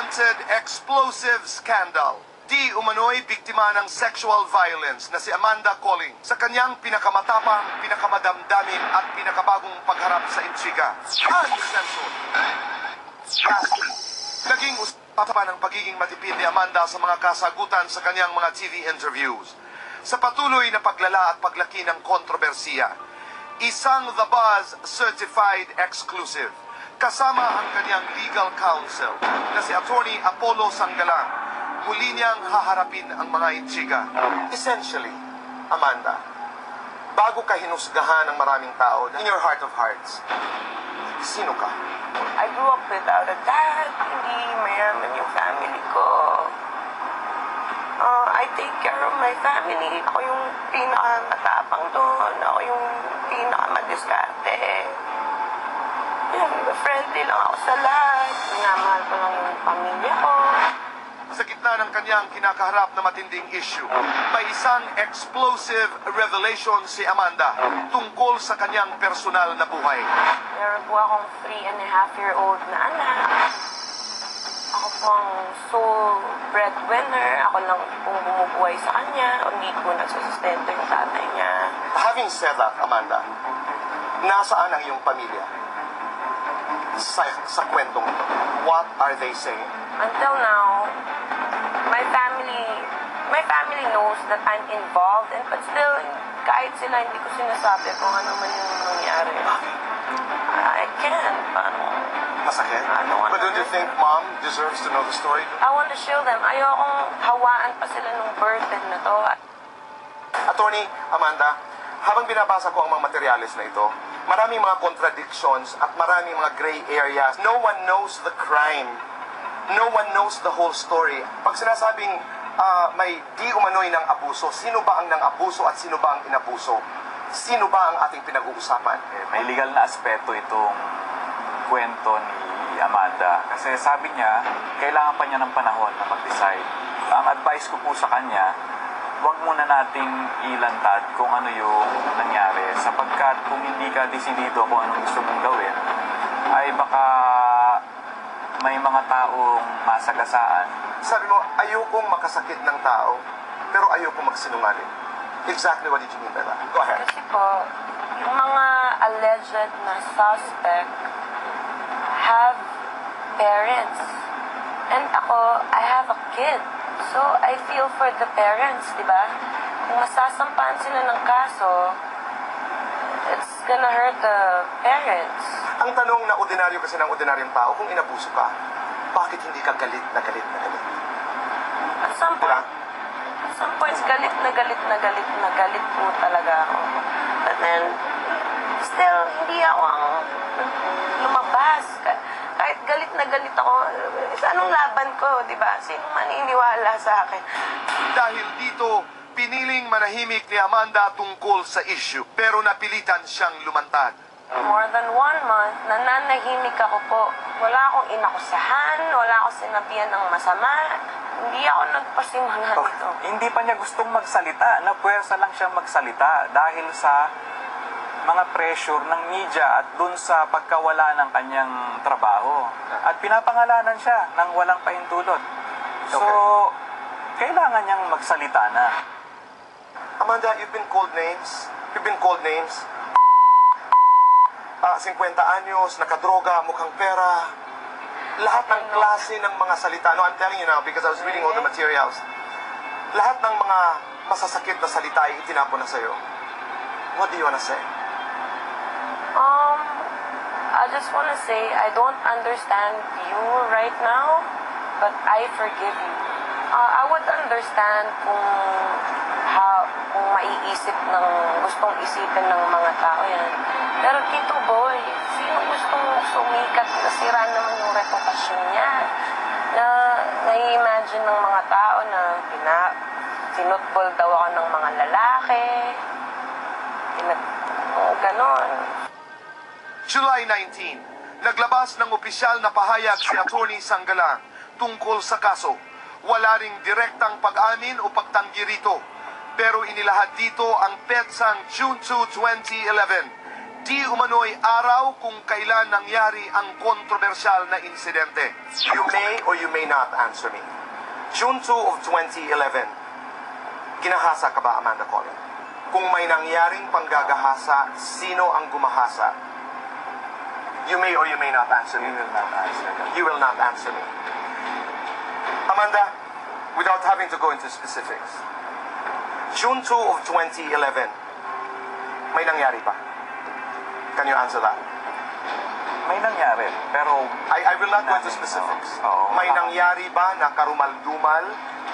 unwanted explosive scandal. Di umano'y biktima ng sexual violence na si Amanda Colling sa kanyang pinakamatapang, pinakamadamdamin at pinakabagong pagharap sa intriga. Uncensored. Lastly, naging usapan ang pagiging matipid ni Amanda sa mga kasagutan sa kanyang mga TV interviews. Sa patuloy na paglala at paglaki ng kontrobersiya, isang The Buzz certified exclusive kasama ang kanyang legal counsel na si Attorney Apollo Sanggalang. Muli niyang haharapin ang mga intriga. Essentially, Amanda, bago ka hinusgahan ng maraming tao, in your heart of hearts, sino ka? I grew up without a dad. Hindi mayaman yung family ko. I take care of my family. Ako yung pinakamatapang doon. Ako yung pinakamadiskarte. Friendly lang ako sa lahat. Minamahal ko lang yung pamilya ko. Sa gitna ng kanyang kinakaharap na matinding issue, may isang explosive revelation si Amanda tungkol sa kanyang personal na buhay. Meron po akong 3.5-year-old na anak. Ako po ang sole breadwinner. Ako lang pong bumubuhay sa kanya. Hindi po nagsusustento yung tatay niya. Having said that, Amanda, nasaan ang iyong pamilya sa kwentong ito? What are they saying? Until now, my family knows that I'm involved, but still, kahit sila hindi ko sinasabi kung ano man yung nangyari. I can't. Paano? Masakit? But don't you think mom deserves to know the story? I want to show them. Ayokong hawaan pa sila nung burden na to. Attorney Amanda, habang binabasa ko ang mga materyales na ito, maraming mga contradictions at maraming mga gray areas. No one knows the crime. No one knows the whole story. Pag sinasabing may di umano'y ng abuso, sino ba ang nang-abuso at sino ba ang inabuso? Sino ba ang ating pinag-uusapan? May legal na aspeto itong kwento ni Amanda. Kasi sabi niya, kailangan pa niya ng panahon na mag-decide. Ang advice ko po sa kanya, huwag muna nating ilantad kung ano yung nangyari. Sapagkat kung hindi ka desidido kung anong gusto mong gawin, ay baka may mga taong masagasaan. Sabi mo, ayokong makasakit ng tao, pero ayokong magsinungaling. Exactly what did you mean by that? Go ahead. Kasi po, yung mga alleged na suspect have parents. And ako, I have a kid. So, I feel for the parents, di ba? Kung masasampahan sila ng kaso, it's gonna hurt the parents. Ang tanong na ordinaryo kasi ng ordinaryong tao, kung inabuso ka, bakit hindi ka galit na galit na galit? At some point, galit na galit na galit na galit po talaga ako. But then, still, hindi ako ang lumabas. Kahit galit na galit ako, anong laban ko, di ba? Sino maniniwala sa akin? Dahil dito, piniling manahimik ni Amanda tungkol sa issue, pero napilitan siyang lumantad. More than 1 month, nananahimik ako po. Wala akong inakusahan, wala akong sinabihan ng masama. Hindi ako nagpasimula nito. Hindi pa niya gustong magsalita. Napuwersa lang siya magsalita dahil sa mga pressure ng media at dun sa pagkawala ng kanyang trabaho. At pinapangalanan siya ng walang pahintulot. So, kailangan niyang magsalita na. Amanda, you've been called names. You've been called names. 50 anyos, nakadroga, mukhang pera. Lahat ng klase ng mga salita. No, I'm telling you now because I was reading all the materials. Lahat ng mga masasakit na salita ay itinapon na sa'yo. What do you wanna say? I just want to say, I don't understand you right now, but I forgive you. I would understand kung maiisip ng gustong isipin ng mga tao yan. Pero Tito Boy, sino gustong sumikat na sira naman yung reputasyon niya? Na nai-imagine ng mga tao na sinutbol daw ako ng mga lalaki. Ganon. July 19, naglabas ng opisyal na pahayag si Attorney Sanggalang tungkol sa kaso. Wala ring direktang pag-amin o pagtanggi rito. Pero inilahad dito ang petsang June 2, 2011. di umano'y araw kung kailan nangyari ang kontrobersyal na insidente. You may or you may not answer me. June 2 of 2011, ginahasa ka ba, Amanda Collin? Kung may nangyaring panggagahasa, sino ang gumahasa? You may or you may not answer me. We will not answer that. You will not answer me. Amanda, without having to go into specifics, June 2 of 2011, may nangyari pa? Can you answer that? May nangyari, pero I will not go into specifics. Oo. May nangyari ba na karumal-dumal?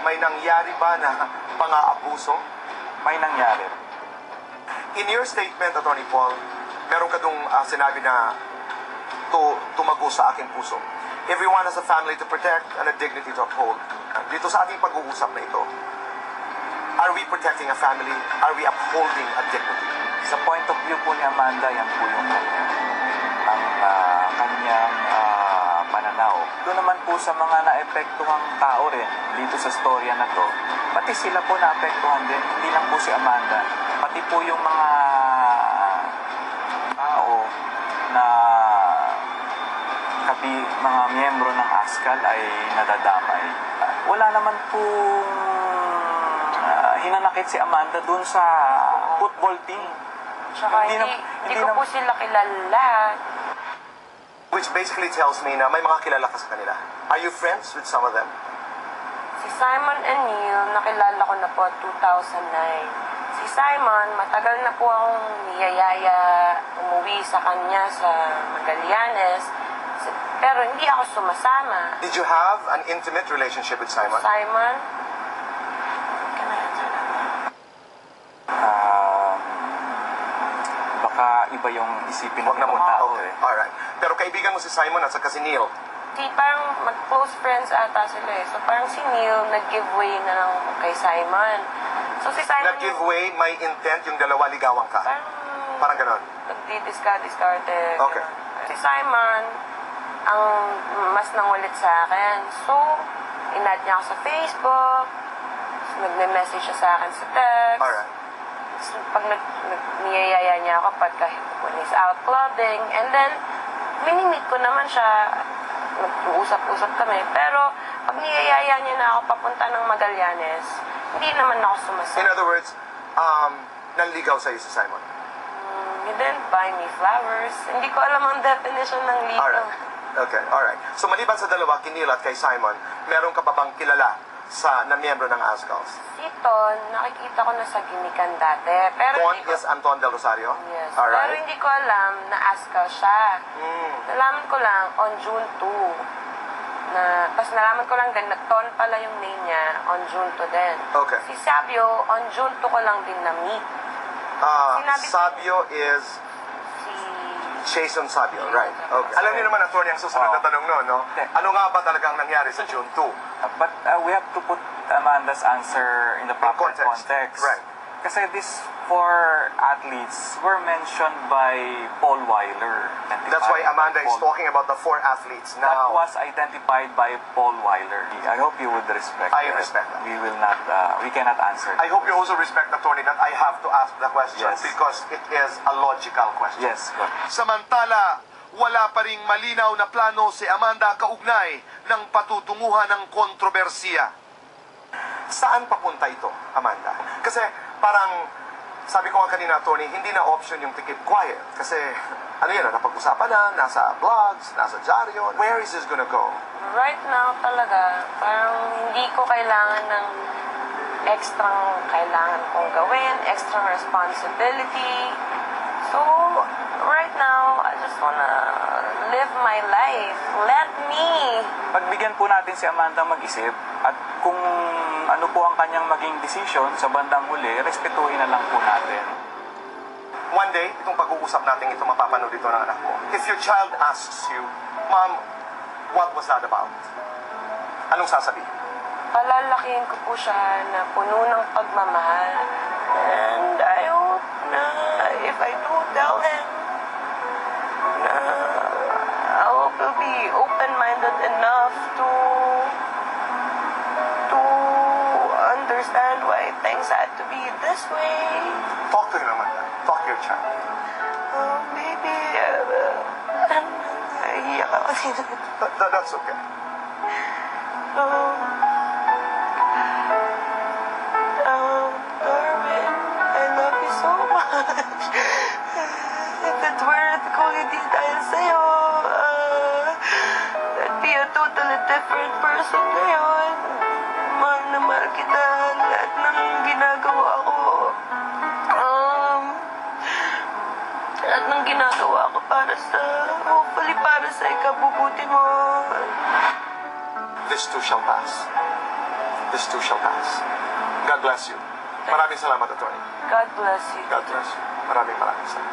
May nangyari ba na pang-aabuso? may nangyari. In your statement, Attorney Paul, meron ka dong sinabi na tumago sa aking puso. Everyone has a family to protect and a dignity to uphold. Dito sa ating pag-uusap na ito, are we protecting a family? Are we upholding a dignity? Sa point of view po ni Amanda, yan po yung kanyang pananaw. Doon naman po sa mga naepektuhang tao rin dito sa storya na to, pati sila po naapektuhan din, hindi lang po si Amanda, pati po yung mga tao na mga miyembro ng ASCAL ay nadadamay. Wala naman pong hinanakit si Amanda doon sa football team. Tsaka hindi ko po sila kilala. Which basically tells me na may mga kilala ka sa kanila. Are you friends with some of them? Si Simon and Neil, nakilala ko na po 2009. Si Simon, matagal na po akong niyayaya umuwi sa kanya sa Magallanes. Pero hindi ako sumasama. Did you have an intimate relationship with Simon? Simon? Can I answer that? Baka iba yung isipin Huwag na ng mo. tao Okay. eh. Alright. Pero kaibigan mo si Simon at saka si Neil. Di, parang mag-close friends ata sila eh. So parang si Neil nag-give way na lang kay Simon. So si Simon Nag-give way, may intent, yung dalawa ligawan ka. Parang ganon. nagdi-discarte. Okay. Si Simon, ang mas nangulit sa akin. So, in-add niya ako sa Facebook. Nag-message siya sa akin sa text. Alright. So, pag niyayaya niya ako when he's out clubbing. And then, minimit ko naman siya. Nag-uusap-usap kami. Pero, pag niyayaya niya na ako papunta ng Magallanes, hindi naman ako sumasama. In other words, nanligaw sa'yo si Simon. He didn't buy me flowers. Hindi ko alam ang definition ng ligaw. Alright. Okay, alright. So maliban sa dalawa, kay Neil at kay Simon, meron ka pa bang kilala na miyembro ng ASCALs? Si Ton, nakikita ko na sa gimikan dati. Pero Ton hindi ko, is Anton Del Rosario? yes. Pero Alright. hindi ko alam na ASCAL siya. Nalaman ko lang on June 2. Tapos nalaman ko lang din na Ton pala yung name niya on June 2 din. Okay. Si Sabio, on June 2 ko lang din na-meet. Sinabi- Sabio is Si... Jason Sabio, right. Okay. Alam niyo naman, attorney, ang susunod na tanong noon, no? Ano nga ba talagang nangyari sa June 2? But we have to put Amanda's answer in the proper context. context. Right. Kasi these four athletes were mentioned by Paul Weiler. That's why Amanda is talking about the 4 athletes That now. was identified by Paul Weiler. I hope you would respect I that. respect that. We will not, we cannot answer I hope you also respect, attorney, that I have to ask the question Yes. because it is a logical question. Yes, good. Samantala, wala pa ring malinaw na plano si Amanda kaugnay ng patutunguhan ng kontrobersiya. Saan papunta ito, Amanda? Kasi parang, sabi ko nga kanina, Tony, hindi na option yung to keep quiet. Kasi, ano yan, napag-usapan na, nasa blogs, nasa dyaryo. Where is this gonna go? Right now talaga, parang hindi ko kailangan ng extrang kailangan kong gawin, extrang responsibility. So, right now, I just wanna live my life. Let me. Pagbigyan po natin si Amanda mag-isip at kung ano po ang kanyang maging decision sa bandang huli, respetuhin na lang po natin. One day, itong pag-uusap natin, ito mapapanood dito ng anak mo. If your child asks you, Mom, what was that about? Anong sasabihin? Palalakihin ko po siya na puno ng pagmamahal. And I hope na if I do tell him, na I hope he'll be open-minded enough to understand why things had to be this way. Talk to him, Amanda. Talk to your child. Oh, baby. Naiiyak ako dito. That's okay. Darwin, I love you so much. If it weren't kung hindi dahil sa'yo, I'd be a totally different person ngayon. Mahal na mahal kita. Lahat ng ginagawa ko. Lahat ng ginagawa ko hopefully para sa ikabubuti mo. This too shall pass. This too shall pass. God bless you. Maraming salamat, Atty. God bless you. God bless you. Maraming salamat.